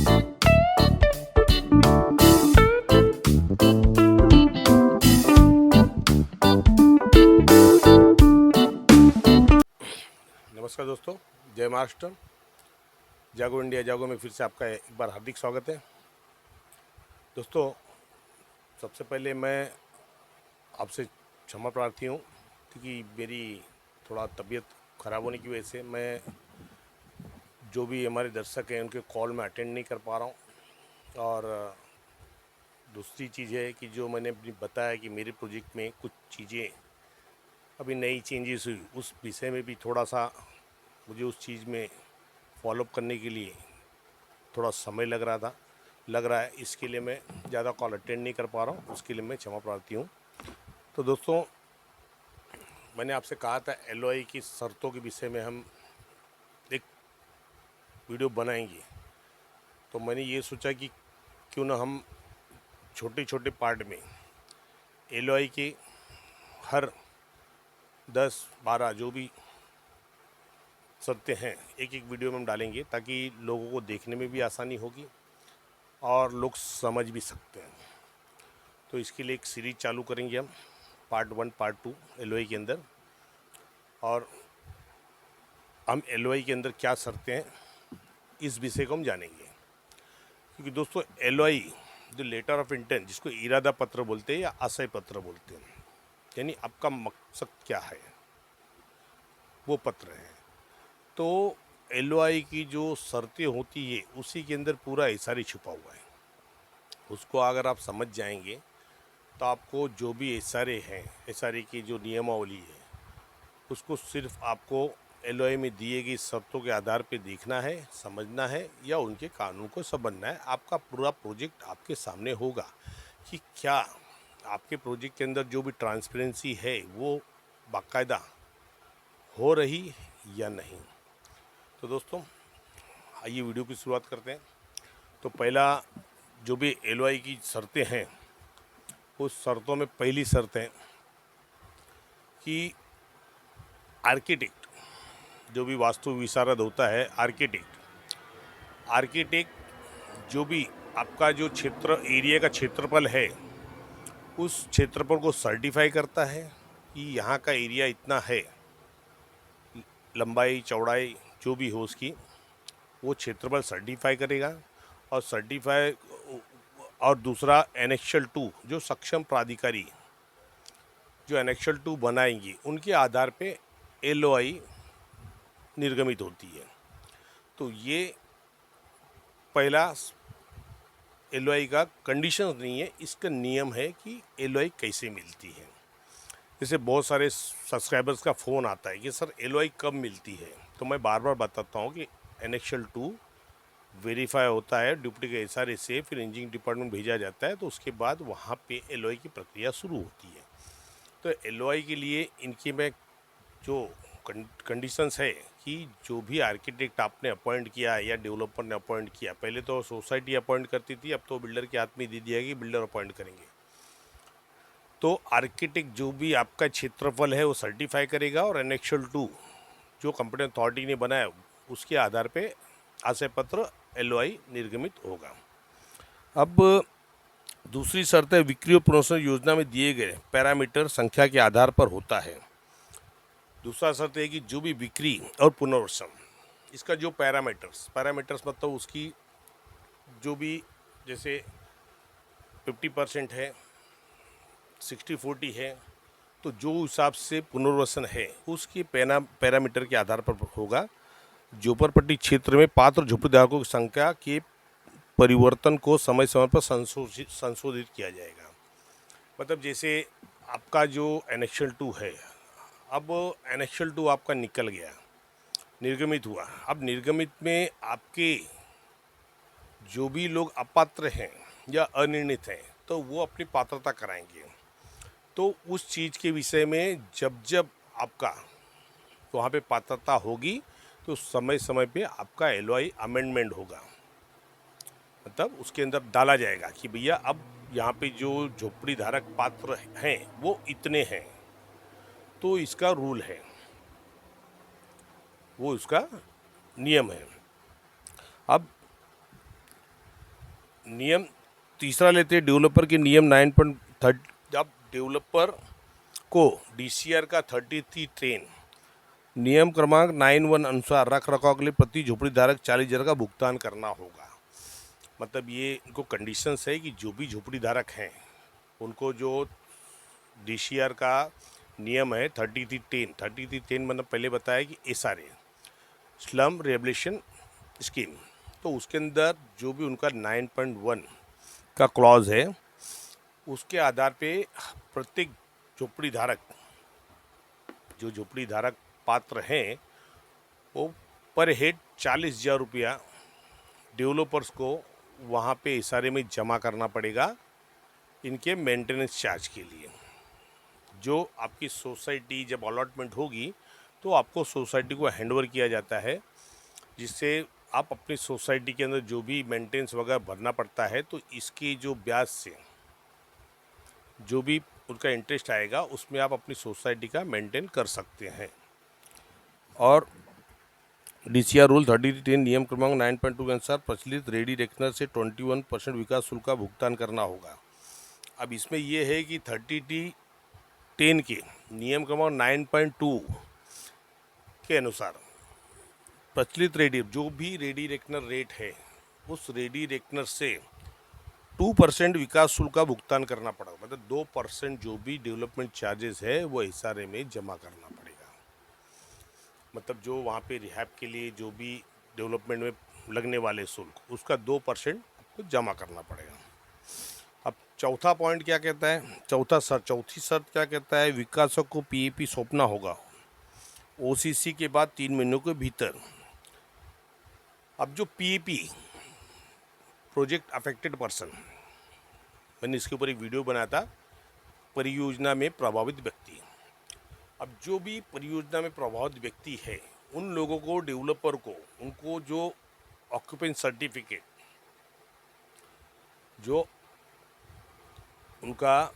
नमस्कार दोस्तों, जय महाराष्ट्र। जागो इंडिया जागो में फिर से आपका एक बार हार्दिक स्वागत है। दोस्तों, सबसे पहले मैं आपसे क्षमा प्रार्थी हूँ क्योंकि मेरी थोड़ा तबीयत ख़राब होने की वजह से मैं जो भी हमारे दर्शक हैं उनके कॉल में अटेंड नहीं कर पा रहा हूँ। और दूसरी चीज़ है कि जो मैंने अपनी बताया कि मेरे प्रोजेक्ट में कुछ चीज़ें अभी नई चेंजेस हुई, उस विषय में भी थोड़ा सा मुझे उस चीज़ में फॉलोअप करने के लिए थोड़ा समय लग रहा है। इसके लिए मैं ज़्यादा कॉल अटेंड नहीं कर पा रहा हूँ, उसके लिए मैं क्षमा प्रार्थी हूँ। तो दोस्तों, मैंने आपसे कहा था एलओआई की शर्तों के विषय में हम एक वीडियो बनाएंगे। तो मैंने ये सोचा कि क्यों ना हम छोटे छोटे पार्ट में एलओआई के हर 10-12 जो भी शर्तें हैं एक एक वीडियो में हम डालेंगे, ताकि लोगों को देखने में भी आसानी होगी और लोग समझ भी सकते हैं। तो इसके लिए एक सीरीज चालू करेंगे हम, पार्ट 1 पार्ट 2 एलओआई के अंदर। और हम एलओआई के अंदर क्या शर्तें हैं इस विषय को हम जानेंगे। क्योंकि दोस्तों, एलओआई जो लेटर ऑफ इंटेंट, जिसको इरादा पत्र बोलते हैं या आशय पत्र बोलते हैं, यानी आपका मकसद क्या है, वो पत्र है। तो एलओआई की जो शर्तें होती है उसी के अंदर पूरा एसआरई छुपा हुआ है। उसको अगर आप समझ जाएंगे तो आपको जो भी एसआरए हैं, एसआरए की जो नियमावली है, उसको सिर्फ आपको एलओआई में दिए गई शर्तों के आधार पर देखना है, समझना है या उनके कानून को समझना है। आपका पूरा प्रोजेक्ट आपके सामने होगा कि क्या आपके प्रोजेक्ट के अंदर जो भी ट्रांसपेरेंसी है वो बाकायदा हो रही या नहीं। तो दोस्तों, आइए वीडियो की शुरुआत करते हैं। तो पहला जो भी एलओआई की शर्तें हैं, उस शर्तों में पहली शर्त है कि आर्किटेक्ट, जो भी वास्तु विशारद होता है, आर्किटेक्ट जो भी आपका जो क्षेत्र एरिया का क्षेत्रफल है, उस क्षेत्रफल को सर्टिफाई करता है कि यहाँ का एरिया इतना है, लंबाई चौड़ाई जो भी हो उसकी, वो क्षेत्रफल सर्टिफाई करेगा। और दूसरा एनेक्शल 2, जो सक्षम प्राधिकारी जो एनेक्शल 2 बनाएंगे, उनके आधार पे एलओआई निर्गमित होती है। तो ये पहला एलओआई का कंडीशन नहीं है, इसका नियम है कि एलओआई कैसे मिलती है। जैसे बहुत सारे सब्सक्राइबर्स का फ़ोन आता है कि सर एलओआई कब मिलती है, तो मैं बार बार बताता हूँ कि एनेक्शल 2 वेरीफाई होता है डुप्लीकेट एसआरए से, फिर इंजीनियरिंग डिपार्टमेंट भेजा जाता है, तो उसके बाद वहाँ पे एलओआई की प्रक्रिया शुरू होती है। तो एलओआई के लिए इनकी मैं जो कंडीशंस है कि जो भी आर्किटेक्ट आपने अपॉइंट किया या डेवलपर ने अपॉइंट किया, पहले तो सोसाइटी अपॉइंट करती थी, अब तो बिल्डर के हाथ में दे दिया कि बिल्डर अपॉइंट करेंगे। तो आर्किटेक्ट जो भी आपका क्षेत्रफल है वो सर्टिफाई करेगा, और एनेक्शल 2 जो कंपनी अथॉरिटी ने बनाया उसके आधार पे आशय पत्र एलओआई निर्गमित होगा। अब दूसरी शर्त है बिक्री और पुनर्वसन योजना में दिए गए पैरामीटर संख्या के आधार पर होता है। दूसरा शर्त है कि जो भी बिक्री और पुनर्वसन, इसका जो पैरामीटर्स मतलब उसकी जो भी, जैसे 50% है, 60-40 है, तो जो हिसाब से पुनर्वसन है उसके पैरामीटर के आधार पर होगा। झोपड़पट्टी क्षेत्र में पात्र झोपड़ीधारकों की संख्या के परिवर्तन को समय समय पर संशोधित किया जाएगा। मतलब जैसे आपका जो एनेक्शल 2 है, अब एनेक्शल 2 आपका निकल गया, निर्गमित हुआ। अब निर्गमित में आपके जो भी लोग अपात्र हैं या अनिर्णित हैं, तो वो अपनी पात्रता कराएंगे। तो उस चीज़ के विषय में जब आपका वहाँ पे पात्रता होगी, तो समय समय पे आपका एलओआई अमेंडमेंट होगा। मतलब उसके अंदर डाला जाएगा कि भैया अब यहाँ पे जो झोपड़ी धारक पात्र हैं वो इतने हैं, तो इसका रूल है, वो उसका नियम है। अब नियम तीसरा लेते हैं डेवलपर के नियम 9.30। जब डेवलपर को डीसीआर का 33 ट्रेन नियम क्रमांक 91 अनुसार रख रखाव के लिए प्रति झोपड़ी धारक 40,000 का भुगतान करना होगा। मतलब ये इनको कंडीशंस है कि जो भी झोपड़ी धारक हैं उनको जो डीसीआर का नियम है 3310 मतलब पहले बताया कि एसआरए स्लम रिहेबिलिटेशन स्कीम, तो उसके अंदर जो भी उनका 9.1 का क्लॉज है उसके आधार पे प्रत्येक झोपड़ी धारक जो झोपड़ी धारक पात्र हैं वो पर हेड 40,000 रुपया डेवलपर्स को वहाँ पे इशारे में जमा करना पड़ेगा इनके मेंटेनेंस चार्ज के लिए। जो आपकी सोसाइटी जब अलॉटमेंट होगी तो आपको सोसाइटी को हैंडओवर किया जाता है, जिससे आप अपनी सोसाइटी के अंदर जो भी मेंटेनेंस वगैरह भरना पड़ता है तो इसकी जो ब्याज से जो भी उनका इंटरेस्ट आएगा उसमें आप अपनी सोसाइटी का मेंटेन कर सकते हैं। और डीसीआर रूल 3310 नियम क्रमांक 9.2 के अनुसार प्रचलित रेडी रेकनर से 21% विकास शुल्क का भुगतान करना होगा। अब इसमें यह है कि 30T10 के नियम क्रमांक 9.2 के अनुसार प्रचलित रेडी जो भी रेडी रेकनर रेट है उस रेडी रेकनर से 2% विकास शुल्क का भुगतान करना पड़ेगा। मतलब 2% जो भी डेवलपमेंट चार्जेस है वो एसआरए में जमा करना पड़ेगा। मतलब जो वहाँ पे रिहैब के लिए जो भी डेवलपमेंट में लगने वाले शुल्क उसका 2% आपको जमा करना पड़ेगा। अब चौथा पॉइंट क्या कहता है, चौथी शर्त क्या कहता है, विकासक को पीएपी सौंपना होगा ओसीसी के बाद 3 महीनों के भीतर। अब जो पीएपी प्रोजेक्ट अफेक्टेड पर्सन, मैंने इसके ऊपर एक वीडियो बनाया था, परियोजना में प्रभावित व्यक्ति। अब जो भी परियोजना में प्रभावित व्यक्ति है उन लोगों को डेवलपर को उनको जो ऑक्यूपेंस सर्टिफिकेट जो उनका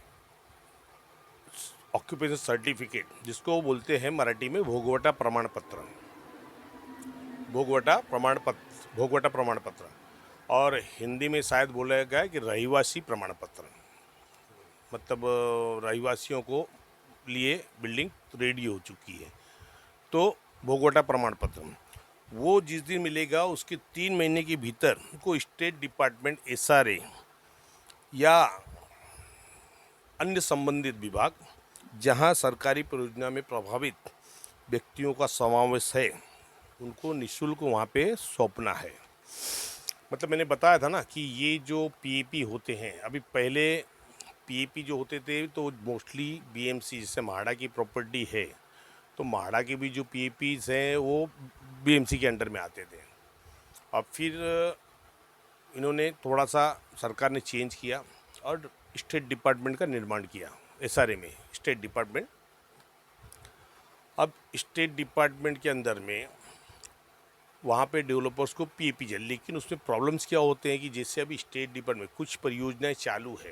ऑक्यूपेशन सर्टिफिकेट जिसको बोलते हैं मराठी में भोगवटा प्रमाण पत्र, भोगवटा प्रमाण पत्र और हिंदी में शायद बोला गया है कि रहिवासी प्रमाण पत्र। मतलब रहिवासियों को लिए बिल्डिंग रेडी हो चुकी है तो भोगवटा प्रमाण पत्र वो जिस दिन मिलेगा उसके 3 महीने के भीतर उनको स्टेट डिपार्टमेंट एसआरए या अन्य संबंधित विभाग जहां सरकारी परियोजना में प्रभावित व्यक्तियों का समावेश है उनको निःशुल्क वहां पे सौंपना है। मतलब मैंने बताया था ना कि ये जो पीएपी होते हैं, अभी पहले पीएपी जो होते थे तो मोस्टली बीएमसी जैसे म्हाडा की प्रॉपर्टी है तो म्हाडा के भी जो पीएपीज हैं वो बीएमसी के अंडर में आते थे। अब फिर इन्होंने थोड़ा सा सरकार ने चेंज किया और स्टेट डिपार्टमेंट का निर्माण किया एसआरए में स्टेट डिपार्टमेंट। अब स्टेट डिपार्टमेंट के अंदर में वहाँ पे डेवलपर्स को पीएपी है, लेकिन उसमें प्रॉब्लम्स क्या होते हैं कि जैसे अभी स्टेट डिपार्टमेंट कुछ परियोजनाएं चालू है,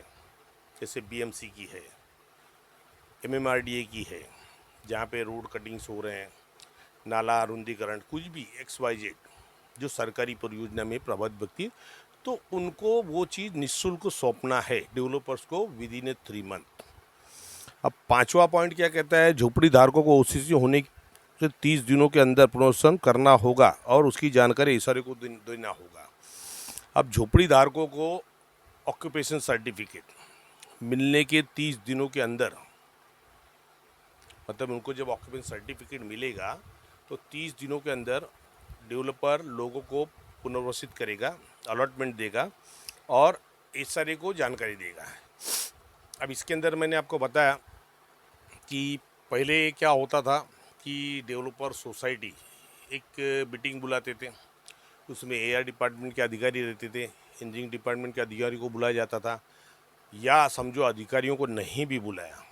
जैसे बीएमसी की है, एमएमआरडीए की है, जहाँ पे रोड कटिंग्स हो रहे हैं, नाला रुंदीकरण, कुछ भी XYZ जो सरकारी परियोजना में प्रभावित व्यक्ति, तो उनको वो चीज़ निःशुल्क सौंपना है डेवलपर्स को विदिन 3 मंथ। अब 5वां पॉइंट क्या कहता है, झोपड़ी धारकों को ओसीसी होने से 30 दिनों के अंदर पुनर्वसन करना होगा और उसकी जानकारी एसआरए को देना होगा। अब झोपड़ी धारकों को ऑक्यूपेशन सर्टिफिकेट मिलने के 30 दिनों के अंदर, मतलब उनको जब ऑक्यूपेशन सर्टिफिकेट मिलेगा तो 30 दिनों के अंदर डेवलपर लोगों को पुनर्वसित करेगा, अलॉटमेंट देगा और एसआरए को जानकारी देगा। अब इसके अंदर मैंने आपको बताया कि पहले क्या होता था कि डेवलपर सोसाइटी एक मीटिंग बुलाते थे, उसमें एआर डिपार्टमेंट के अधिकारी रहते थे, इंजीनियरिंग डिपार्टमेंट के अधिकारी को बुलाया जाता था, या समझो अधिकारियों को नहीं भी बुलाया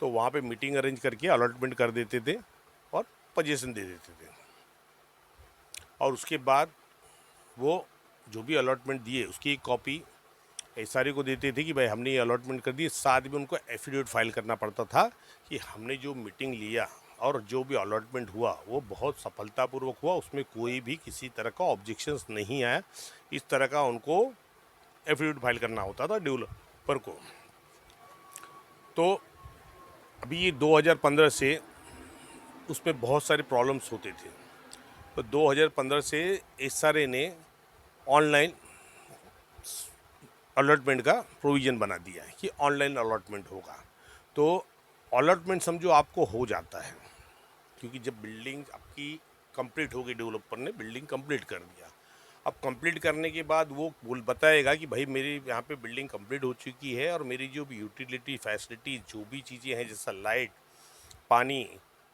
तो वहाँ पे मीटिंग अरेंज करके अलॉटमेंट कर देते थे और पोजीशन दे देते थे। और उसके बाद वो जो भी अलॉटमेंट दिए उसकी एक कॉपी एसआरए को देते थे कि भाई हमने ये अलॉटमेंट कर दी। साथ में उनको एफिडेविट फाइल करना पड़ता था कि हमने जो मीटिंग लिया और जो भी अलॉटमेंट हुआ वो बहुत सफलतापूर्वक हुआ, उसमें कोई भी किसी तरह का ऑब्जेक्शंस नहीं आया। इस तरह का उनको एफिडेविट फाइल करना होता था डेवलपर को। तो अभी ये 2015 से उसमें बहुत सारे प्रॉब्लम्स होते थे। तो 2015 से एसआरए ने ऑनलाइन अलॉटमेंट का प्रोविज़न बना दिया है कि ऑनलाइन अलॉटमेंट होगा। तो अलॉटमेंट समझो आपको हो जाता है, क्योंकि जब बिल्डिंग आपकी कंप्लीट हो गई, डेवलपर ने बिल्डिंग कंप्लीट कर दिया। अब कंप्लीट करने के बाद वो बताएगा कि भाई मेरी यहाँ पे बिल्डिंग कंप्लीट हो चुकी है और मेरी जो भी यूटिलिटी फैसिलिटी जो भी चीज़ें हैं, जैसा लाइट, पानी,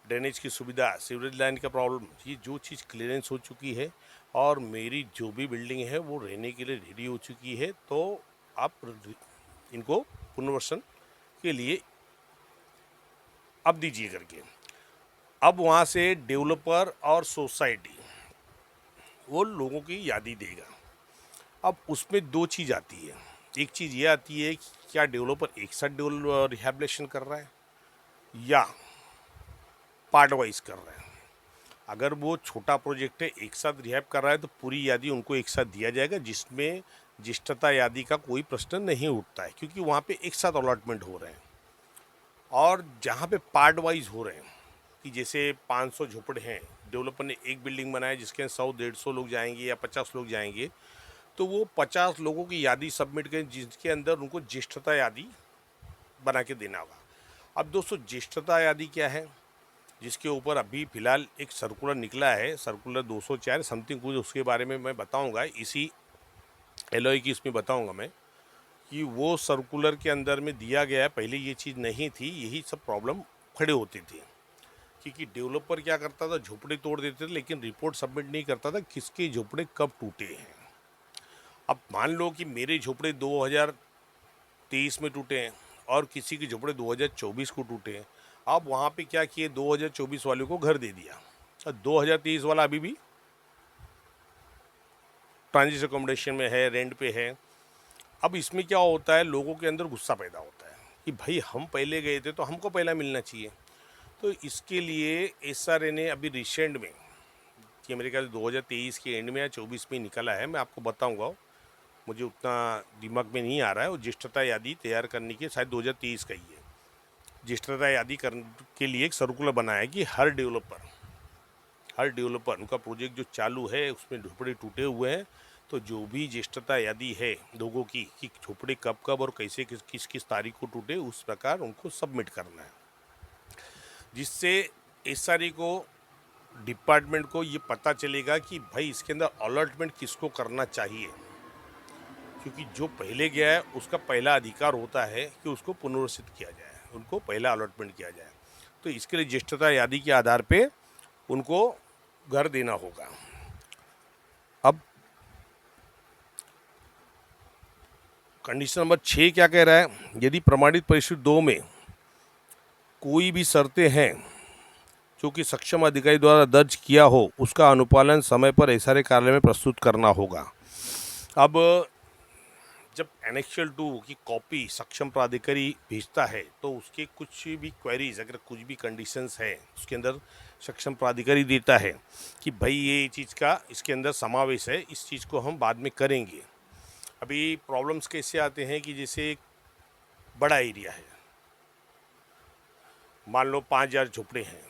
ड्रेनेज की सुविधा, सीवरेज लाइन का प्रॉब्लम, ये जो चीज़ क्लियरेंस हो चुकी है और मेरी जो भी बिल्डिंग है वो रहने के लिए रेडी हो चुकी है, तो आप इनको पुनर्वसन के लिए अब दीजिए करके। अब वहाँ से डेवलपर और सोसाइटी वो लोगों की यादी देगा। अब उसमें दो चीज़ आती है। एक चीज़ ये आती है कि क्या डेवलपर एक साथ रिहैबिलिटेशन कर रहा है या पार्ट वाइज कर रहा है। अगर वो छोटा प्रोजेक्ट है, एक साथ रिहैब कर रहा है, तो पूरी यादी उनको एक साथ दिया जाएगा, जिसमें ज्येष्ठता यादी का कोई प्रश्न नहीं उठता है, क्योंकि वहाँ पे एक साथ अलॉटमेंट हो रहे हैं। और जहाँ पे पार्ट वाइज हो रहे हैं कि जैसे 500 झोपड़े हैं, डेवलपर ने एक बिल्डिंग बनाया जिसके 100-150 लोग जाएंगे या 50 लोग जाएंगे, तो वो 50 लोगों की यादी सबमिट करें जिसके अंदर उनको ज्येष्ठता यादी बना के देना होगा। अब दोस्तों, ज्येष्ठता यादी क्या है, जिसके ऊपर अभी फ़िलहाल एक सर्कुलर निकला है, सर्कुलर 204 समथिंग कुछ, उसके बारे में मैं बताऊंगा, इसी एलओई की इसमें बताऊंगा मैं कि वो सर्कुलर के अंदर में दिया गया है। पहले ये चीज़ नहीं थी, यही सब प्रॉब्लम खड़े होते थे, क्योंकि डेवलपर क्या करता था, झोपड़े तोड़ देते थे लेकिन रिपोर्ट सबमिट नहीं करता था किसके झोपड़े कब टूटे हैं। अब मान लो कि मेरे झोपड़े 2023 में टूटे हैं और किसी के झोपड़े 2024 को टूटे हैं। अब वहाँ पे क्या किए, 2024 वाले को घर दे दिया और 2023 वाला अभी भी ट्रांजिट अकोमोडेशन में है, रेंट पे है। अब इसमें क्या होता है, लोगों के अंदर गुस्सा पैदा होता है कि भाई हम पहले गए थे तो हमको पहला मिलना चाहिए। तो इसके लिए एसआरए ने अभी रिसेंट में, कि मेरे ख्याल 2023 के एंड में या 24 में निकला है, मैं आपको बताऊंगा, मुझे उतना दिमाग में नहीं आ रहा है। और ज्येष्ठता यादी तैयार करने की शायद 2023 का ही है। ज्येष्ठता यादी करने के लिए एक सर्कुलर बनाया है कि हर डेवलपर उनका प्रोजेक्ट जो चालू है उसमें झोपड़े टूटे हुए हैं, तो जो भी ज्येष्ठता यादी है लोगों की कि झोपड़े कब कब और कैसे किस किस तारीख को टूटे, उस प्रकार उनको सबमिट करना है, जिससे एसआरई को, डिपार्टमेंट को ये पता चलेगा कि भाई इसके अंदर अलॉटमेंट किसको करना चाहिए, क्योंकि जो पहले गया है उसका पहला अधिकार होता है कि उसको पुनर्वसित किया जाए, उनको पहला अलॉटमेंट किया जाए। तो इसके लिए ज्येष्ठता यादी के आधार पे उनको घर देना होगा। अब कंडीशन नंबर 6 क्या कह रहा है, यदि प्रमाणित परिशिष्ट 2 में कोई भी शर्तें हैं जो कि सक्षम अधिकारी द्वारा दर्ज किया हो, उसका अनुपालन समय पर एसआरए कार्यालय में प्रस्तुत करना होगा। अब जब एनेक्शल 2 की कॉपी सक्षम प्राधिकारी भेजता है तो उसके कुछ भी क्वेरीज, अगर कुछ भी कंडीशंस है उसके अंदर सक्षम प्राधिकारी देता है कि भाई ये चीज़ का इसके अंदर समावेश है, इस चीज़ को हम बाद में करेंगे। अभी प्रॉब्लम्स कैसे आते हैं कि जैसे एक बड़ा एरिया है, मान लो 5,000 झोपड़े हैं,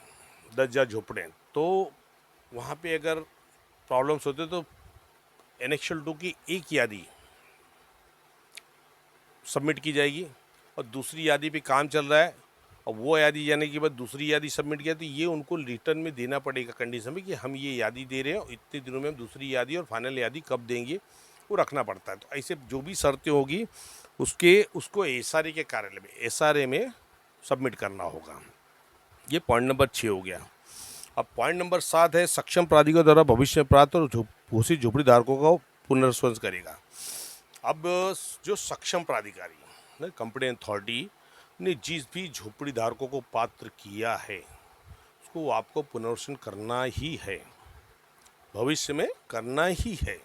10,000 झोपड़े हैं, तो वहाँ पे अगर प्रॉब्लम्स होते तो एनेक्शल 2 की एक यादी सबमिट की जाएगी और दूसरी यादी पे काम चल रहा है, और वो यादी जाने के बाद दूसरी यादी सबमिट किया तो ये उनको रिटर्न में देना पड़ेगा कंडीशन में कि हम ये यादी दे रहे हैं और इतने दिनों में हम दूसरी यादी और फाइनल यादी कब देंगे, वो रखना पड़ता है। तो ऐसे जो भी शर्तें होगी उसको एसआरए के कार्यालय में, एसआरए में सबमिट करना होगा। ये पॉइंट नंबर 6 हो गया। अब पॉइंट नंबर 7 है, सक्षम प्राधिकारी द्वारा भविष्य में प्राप्त और घोषित झोपड़ी धारकों का पुनर्वसन करेगा। अब जो सक्षम प्राधिकारी, कंपनी अथॉरिटी ने जिस भी झोपड़ी धारकों को पात्र किया है उसको आपको पुनर्वसन करना ही है, भविष्य में करना ही है।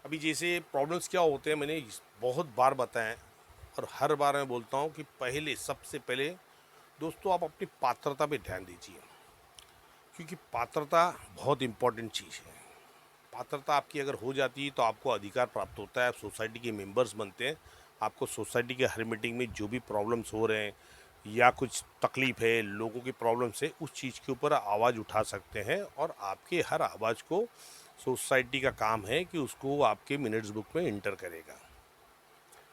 अभी जैसे प्रॉब्लम्स क्या होते हैं, मैंने बहुत बार बताया और हर बार मैं बोलता हूँ कि पहले, सबसे पहले दोस्तों आप अपनी पात्रता पे ध्यान दीजिए, क्योंकि पात्रता बहुत इम्पोर्टेंट चीज़ है। पात्रता आपकी अगर हो जाती है तो आपको अधिकार प्राप्त होता है, आप सोसाइटी के मेंबर्स बनते हैं। आपको सोसाइटी के हर मीटिंग में जो भी प्रॉब्लम्स हो रहे हैं या कुछ तकलीफ है, लोगों की प्रॉब्लम्स है, उस चीज़ के ऊपर आवाज़ उठा सकते हैं और आपके हर आवाज़ को सोसाइटी का काम है कि उसको आपके मिनट्स बुक में इंटर करेगा।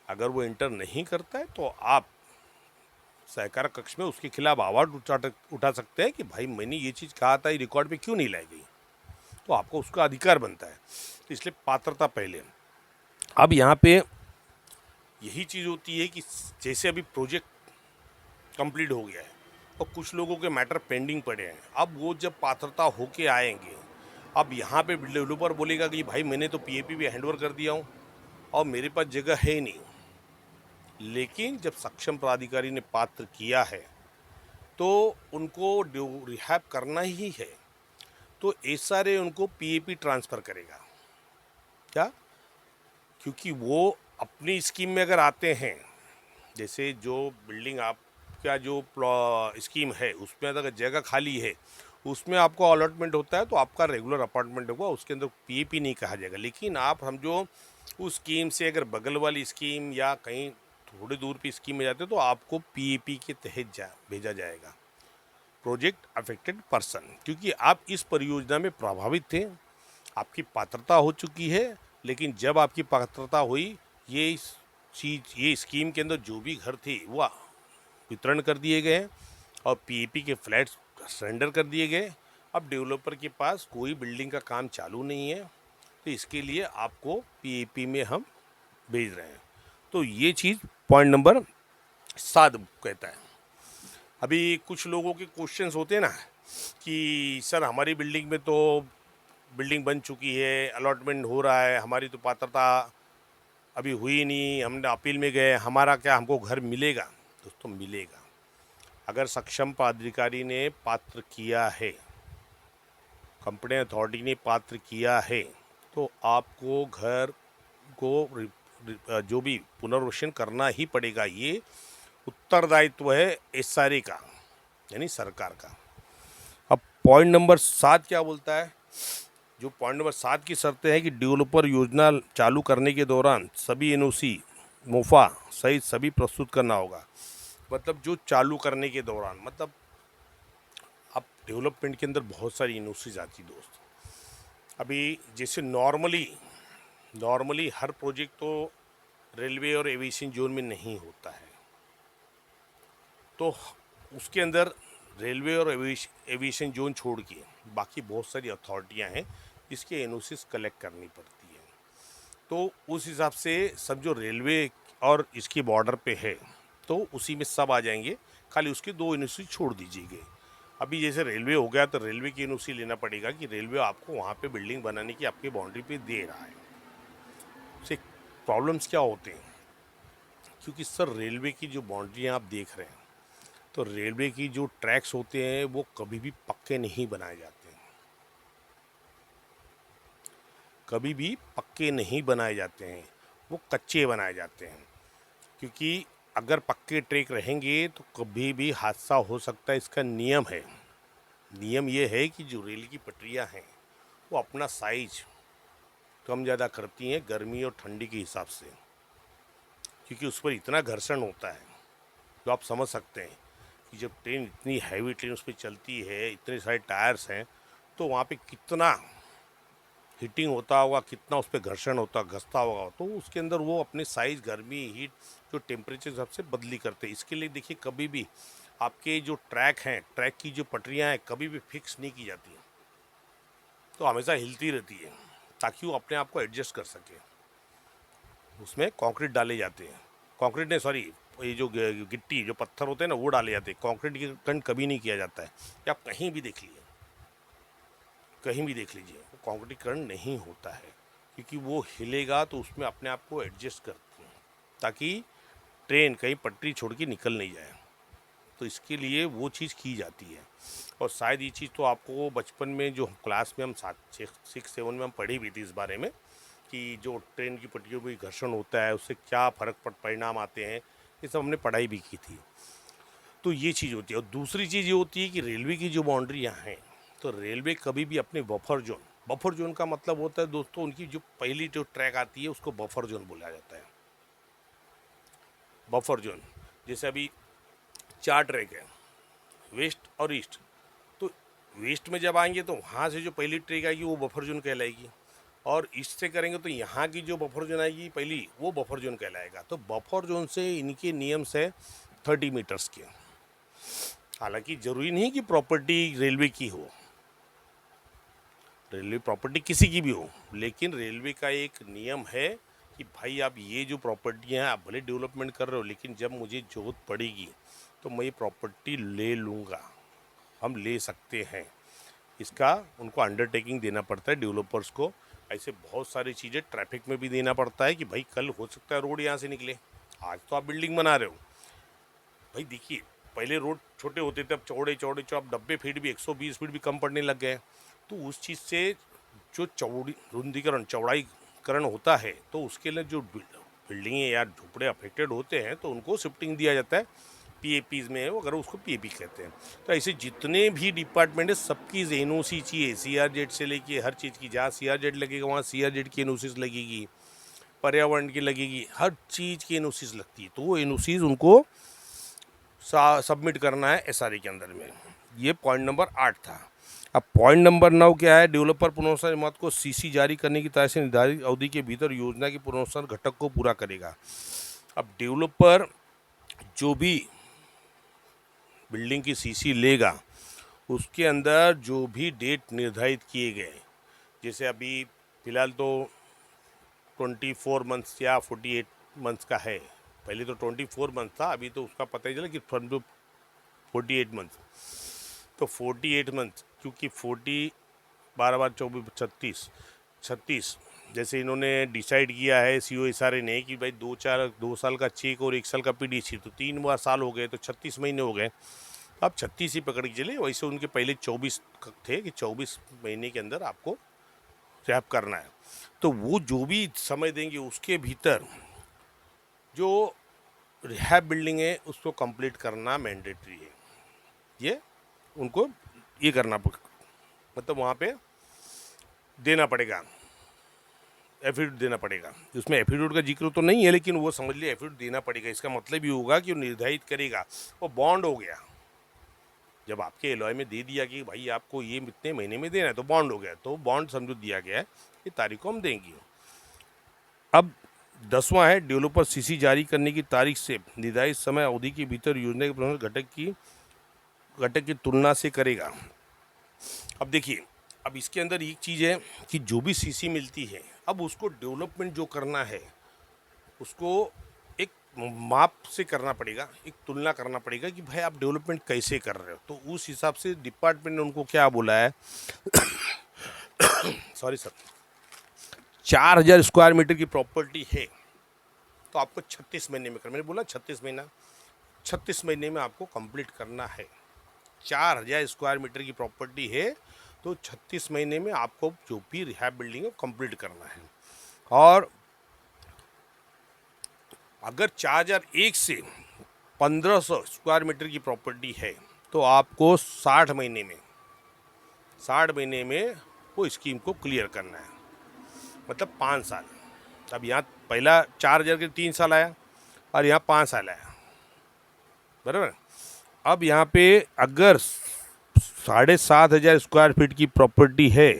अगर वो इंटर नहीं करता है तो आप सहकार कक्ष में उसके खिलाफ आवाज़ उठा सकते हैं कि भाई मैंने ये चीज़ कहा था, ये रिकॉर्ड पे क्यों नहीं लाई गई। तो आपको उसका अधिकार बनता है। तो इसलिए पात्रता पहले। अब यहाँ पे यही चीज़ होती है कि जैसे अभी प्रोजेक्ट कंप्लीट हो गया है और कुछ लोगों के मैटर पेंडिंग पड़े हैं, अब वो जब पात्रता होके आएंगे, अब यहाँ पे डेवलपर बोलेगा कि भाई मैंने तो पीएपी भी हैंडओवर कर दिया हूँ और मेरे पास जगह है ही नहीं। लेकिन जब सक्षम प्राधिकारी ने पात्र किया है तो उनको रिहैब करना ही है, तो एसआरए उनको पीएपी ट्रांसफ़र करेगा। क्या? क्योंकि वो अपनी स्कीम में अगर आते हैं, जैसे जो बिल्डिंग आपका जो स्कीम है उसमें अगर जगह खाली है, उसमें आपको अलॉटमेंट होता है तो आपका रेगुलर अपार्टमेंट होगा, उसके अंदर पीएपी नहीं कहा जाएगा। लेकिन आप हम जो उस स्कीम से अगर बगल वाली स्कीम या कहीं थोड़ी दूर की स्कीम में जाते हो तो आपको पीएपी के तहत भेजा जाएगा, प्रोजेक्ट अफेक्टेड पर्सन, क्योंकि आप इस परियोजना में प्रभावित थे, आपकी पात्रता हो चुकी है। लेकिन जब आपकी पात्रता हुई, ये चीज़ ये स्कीम के अंदर जो भी घर थे वो वितरण कर दिए गए और पीएपी के फ्लैट्स सरेंडर कर दिए गए। अब डेवलपर के पास कोई बिल्डिंग का काम चालू नहीं है, तो इसके लिए आपको पीएपी में हम भेज रहे हैं। तो ये चीज़ पॉइंट नंबर 7 कहता है। अभी कुछ लोगों के क्वेश्चंस होते हैं ना कि सर हमारी बिल्डिंग में तो बिल्डिंग बन चुकी है, अलॉटमेंट हो रहा है, हमारी तो पात्रता अभी हुई नहीं, हमने अपील में गए, हमारा क्या हमको घर मिलेगा? दोस्तों मिलेगा। अगर सक्षम प्राधिकारी ने पात्र किया है, कंपनी अथॉरिटी ने पात्र किया है, तो आपको घर को जो भी पुनर्वसन करना ही पड़ेगा। ये उत्तरदायित्व है एसआरए का, यानी सरकार का। अब पॉइंट नंबर 7 क्या बोलता है? जो पॉइंट नंबर 7 की शर्तें हैं कि डेवलपर योजना चालू करने के दौरान सभी एनओसी मोफा सहित सभी प्रस्तुत करना होगा। मतलब जो चालू करने के दौरान, मतलब अब डेवलपमेंट के अंदर बहुत सारी एनओसीज आती दोस्त। अभी जैसे नॉर्मली हर प्रोजेक्ट तो रेलवे और एविएशन जोन में नहीं होता है, तो उसके अंदर रेलवे और एविएशन जोन छोड़ के बाकी बहुत सारी अथॉरिटियां हैं जिसके एनओसीज कलेक्ट करनी पड़ती है। तो उस हिसाब से सब जो रेलवे और इसकी बॉर्डर पे है तो उसी में सब आ जाएंगे, खाली उसके 2 एनओसी छोड़ दीजिएगा। अभी जैसे रेलवे हो गया तो रेलवे की एनओसी लेना पड़ेगा कि रेलवे आपको वहाँ पे बिल्डिंग बनाने की आपकी बाउंड्री पे दे रहा है। उससे प्रॉब्लम्स क्या होते हैं? क्योंकि सर रेलवे की जो बाउंड्रियाँ आप देख रहे हैं, तो रेलवे की जो ट्रैक्स होते हैं वो कभी भी पक्के नहीं बनाए जाते हैं, कभी भी पक्के नहीं बनाए जाते हैं, वो कच्चे बनाए जाते हैं। क्योंकि अगर पक्के ट्रैक रहेंगे तो कभी भी हादसा हो सकता है, इसका नियम है। नियम ये है कि जो रेल की पटरियां हैं वो अपना साइज कम ज़्यादा करती हैं गर्मी और ठंडी के हिसाब से, क्योंकि उस पर इतना घर्षण होता है। तो आप समझ सकते हैं कि जब ट्रेन इतनी हैवी ट्रेन उस पर चलती है, इतने सारे टायर्स हैं, तो वहाँ पे कितना हीटिंग होता होगा, कितना उस पर घर्षण होता घसता होगा। तो उसके अंदर वो अपने साइज़, गर्मी, हीट, जो टेम्परेचर सबसे बदली करते हैं। इसके लिए देखिए कभी भी आपके जो ट्रैक हैं, ट्रैक की जो पटरियाँ हैं, कभी भी फिक्स नहीं की जाती हैं, तो हमेशा हिलती रहती है ताकि वो अपने आप को एडजस्ट कर सके। उसमें कंक्रीट डाले जाते हैं, कंक्रीट ने सॉरी ये जो गिट्टी जो पत्थर होते हैं ना वो डाले जाते हैं। कंक्रीट की कण कभी नहीं किया जाता है। या आप कहीं भी देख लीजिए, कहीं भी देख लीजिए, वो कंक्रीटीकरण नहीं होता है, क्योंकि वो हिलेगा तो उसमें अपने आप को एडजस्ट करते हैं ताकि ट्रेन कहीं पटरी छोड़ के निकल नहीं जाए। तो इसके लिए वो चीज़ की जाती है। और शायद ये चीज़ तो आपको बचपन में जो क्लास में हम 6-7 में हम पढ़ी भी थी इस बारे में कि जो ट्रेन की पटरियों में घर्षण होता है उससे क्या परिणाम आते हैं, ये सब हमने पढ़ाई भी की थी। तो ये चीज़ होती है। और दूसरी चीज़ ये होती है कि रेलवे की जो बाउंड्रियाँ हैं, तो रेलवे कभी भी अपने बफर जोन बफर जोन का मतलब होता है दोस्तों, उनकी जो पहली जो ट्रैक आती है उसको बफर जोन बोला जाता है। बफर जोन, जैसे अभी 4 ट्रैक है, वेस्ट और ईस्ट, तो वेस्ट में जब आएंगे तो वहाँ से जो पहली ट्रैक आएगी वो बफर जोन कहलाएगी, और ईस्ट से करेंगे तो यहाँ की जो बफर जोन आएगी पहली, वो बफर जोन कहलाएगा। तो बफर जोन से इनके नियम से 30 मीटर्स के। हालांकि जरूरी नहीं कि प्रॉपर्टी रेलवे की हो, रेलवे प्रॉपर्टी किसी की भी हो, लेकिन रेलवे का एक नियम है कि भाई आप ये जो प्रॉपर्टियाँ हैं आप भले डेवलपमेंट कर रहे हो, लेकिन जब मुझे ज़रूरत पड़ेगी तो मैं ये प्रॉपर्टी ले लूँगा। हम ले सकते हैं, इसका उनको अंडरटेकिंग देना पड़ता है डेवलपर्स को। ऐसे बहुत सारी चीज़ें ट्रैफिक में भी देना पड़ता है कि भाई कल हो सकता है रोड यहाँ से निकले, आज तो आप बिल्डिंग बना रहे हो। भाई देखिए, पहले रोड छोटे होते थे, अब चौड़े चौड़े अब 90 फीट भी 120 फीट भी कम पड़ने लग गए। तो उस चीज़ से जो रुंदीकरण चौड़ाईकरण होता है, तो उसके लिए जो बिल्डिंगें या झोपड़े अफेक्टेड होते हैं तो उनको शिफ्टिंग दिया जाता है पीएपीज में, अगर उसको पीएपी कहते हैं। तो ऐसे जितने भी डिपार्टमेंट है सबकी एनओसी चाहिए, सीआरजेड से लेके हर चीज़ की। जहाँ सीआरजेड लगेगा वहाँ सीआरजेड की एनओसीज लगेगी, पर्यावरण की लगेगी, हर चीज़ की एनओसीज लगती है। तो वो एनओसीज उनको सबमिट करना है एसआरए के अंदर में। ये पॉइंट नंबर 8 था। अब पॉइंट नंबर 9 क्या है? डेवलपर पुनर्वास निर्माण को सीसी जारी करने की तरह से निर्धारित अवधि के भीतर योजना के पुनर्वास घटक को पूरा करेगा। अब डेवलपर जो भी बिल्डिंग की सीसी लेगा उसके अंदर जो भी डेट निर्धारित किए गए, जैसे अभी फ़िलहाल तो 24 मंथ्स या 48 मंथ्स का है, पहले तो 24 मंथ था, अभी तो उसका पता ही चला कि 48 मंथ। तो 48 मंथ, क्योंकि 40 12 बार 24 36 जैसे इन्होंने डिसाइड किया है सीओएसआरए ने कि भाई 2 साल का चेक और 1 साल का पीडीसी, तो 3 बार साल हो गए, तो 36 महीने हो गए। अब 36 ही पकड़ के चले। वैसे उनके पहले 24 थे कि 24 महीने के अंदर आपको रैप करना है। तो वो जो भी समय देंगे उसके भीतर जो रिहैब बिल्डिंग है उसको कंप्लीट करना मैंडेटरी है। ये उनको ये करना मतलब वहाँ पे देना पड़ेगा, एफिडेविट देना पड़ेगा। उसमें एफिडेविट का जिक्र तो नहीं है, लेकिन वो समझ लिया एफिडेविट देना पड़ेगा। इसका मतलब ये होगा कि वो निर्धारित करेगा, वो बॉन्ड हो गया। जब आपके एलॉय में दे दिया कि भाई आपको ये इतने महीने में देना है, तो बॉन्ड हो गया। तो बॉन्ड समझो दिया गया है कि तारीख को हम देंगे। अब 10वां है, डेवलपर सीसी जारी करने की तारीख से निर्धारित समय अवधि के भीतर योजना के प्रबंधन घटक की तुलना से करेगा। अब देखिए, अब इसके अंदर एक चीज़ है कि जो भी सीसी मिलती है, अब उसको डेवलपमेंट जो करना है उसको एक माप से करना पड़ेगा, एक तुलना करना पड़ेगा कि भाई आप डेवलपमेंट कैसे कर रहे हो। तो उस हिसाब से डिपार्टमेंट ने उनको क्या बोला है सॉरी सर, 4000 स्क्वायर मीटर की प्रॉपर्टी है तो आपको 36 महीने में मैंने बोला 36 महीना, 36 महीने में आपको कंप्लीट करना है। 4000 स्क्वायर मीटर की प्रॉपर्टी है तो 36 महीने में आपको जो भी रिहैब बिल्डिंग है कंप्लीट करना है। और अगर 4001 से 1500 स्क्वायर मीटर की प्रॉपर्टी है तो आपको 60 महीने में वो स्कीम को क्लियर करना है, मतलब 5 साल। अब यहाँ पहला 4000 के 3 साल आया और यहाँ 5 साल आया, बराबर। अब यहाँ पे अगर 7500 स्क्वायर फीट की प्रॉपर्टी है,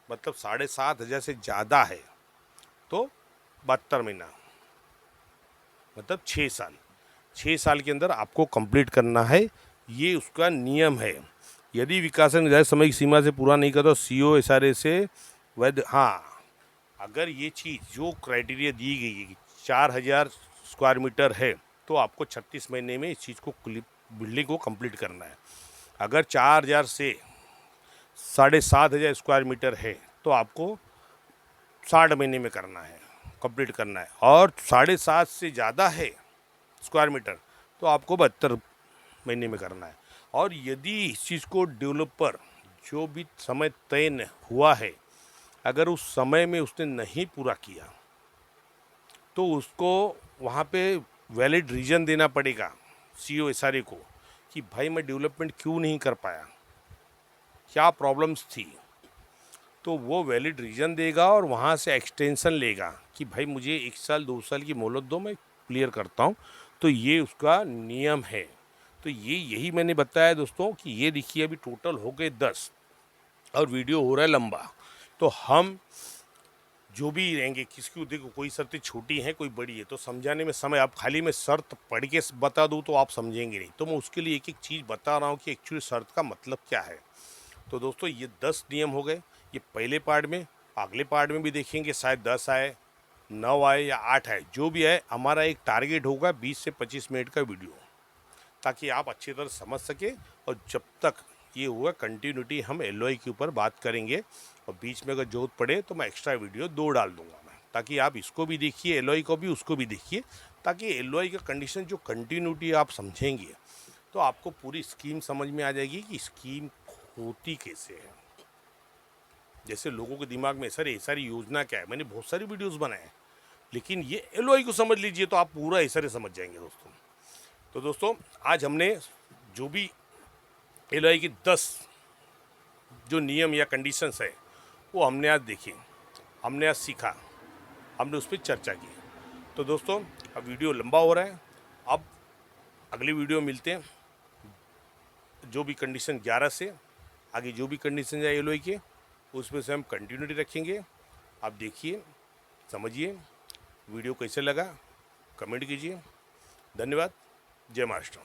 मतलब 7500 से ज़्यादा है, तो 72 महीना, मतलब 6 साल। 6 साल के अंदर आपको कंप्लीट करना है, ये उसका नियम है। यदि विकासन निर्धारित समय की सीमा से पूरा नहीं करता तो सीओएसआरए से वैध। हाँ, अगर ये चीज़ जो क्राइटेरिया दी गई है कि 4000 स्क्वायर मीटर है तो आपको 36 महीने में इस चीज़ को बिल्डिंग को कंप्लीट करना है। अगर 4000 से 7500 स्क्वायर मीटर है तो आपको 60 महीने में करना है, कंप्लीट करना है। और 7.5 से ज़्यादा है स्क्वायर मीटर तो आपको 72 महीने में करना है। और यदि इस चीज़ को डेवलपर जो भी समय तय हुआ है, अगर उस समय में उसने नहीं पूरा किया तो उसको वहाँ पे वैलिड रीज़न देना पड़ेगा सीओएसआरए को कि भाई मैं डेवलपमेंट क्यों नहीं कर पाया, क्या प्रॉब्लम्स थी। तो वो वैलिड रीज़न देगा और वहाँ से एक्सटेंशन लेगा कि भाई मुझे 1 साल 2 साल की मोहलत दो, मैं क्लियर करता हूँ। तो ये उसका नियम है। तो यही मैंने बताया दोस्तों कि ये देखिए अभी टोटल हो गए 10 और वीडियो हो रहा है लंबा। तो हम जो भी रहेंगे, किसी को देखो कोई शर्तें छोटी हैं कोई बड़ी है, तो समझाने में समय, आप खाली मैं शर्त पढ़ के बता दूँ तो आप समझेंगे नहीं। तो मैं उसके लिए एक एक चीज़ बता रहा हूँ कि एक्चुअली शर्त का मतलब क्या है। तो दोस्तों ये 10 नियम हो गए, ये पहले पार्ट में। अगले पार्ट में भी देखेंगे, शायद 10 आए, 9 आए या 8 आए, जो भी आए। हमारा एक टारगेट होगा 20 से 25 मिनट का वीडियो, ताकि आप अच्छी तरह समझ सके। और जब तक ये हुआ कंटिन्यूटी हम एलओआई के ऊपर बात करेंगे, और बीच में अगर जरूरत पड़े तो मैं एक्स्ट्रा वीडियो 2 डाल दूंगा मैं, ताकि आप इसको भी देखिए एलओआई को भी, उसको भी देखिए, ताकि एलओआई का कंडीशन जो कंटिन्यूटी आप समझेंगे तो आपको पूरी स्कीम समझ में आ जाएगी कि स्कीम होती कैसे है। जैसे लोगों के दिमाग में सर सारी योजना क्या है, मैंने बहुत सारी वीडियोस बनाए हैं, लेकिन ये एलओआई को समझ लीजिए तो आप पूरा ऐसा समझ जाएंगे दोस्तों। तो दोस्तों आज हमने जो भी एलओआई की 10 जो नियम या कंडीशंस है वो हमने आज देखे, हमने आज सीखा, हमने उस पर चर्चा की। तो दोस्तों अब वीडियो लंबा हो रहा है, अब अगली वीडियो मिलते हैं। जो भी कंडीशन 11 से आगे जो भी कंडीशन है एलओआई के, उसमें से हम कंटिन्यूटी रखेंगे। आप देखिए, समझिए, वीडियो कैसे लगा कमेंट कीजिए। धन्यवाद। जय महाराष्ट्र।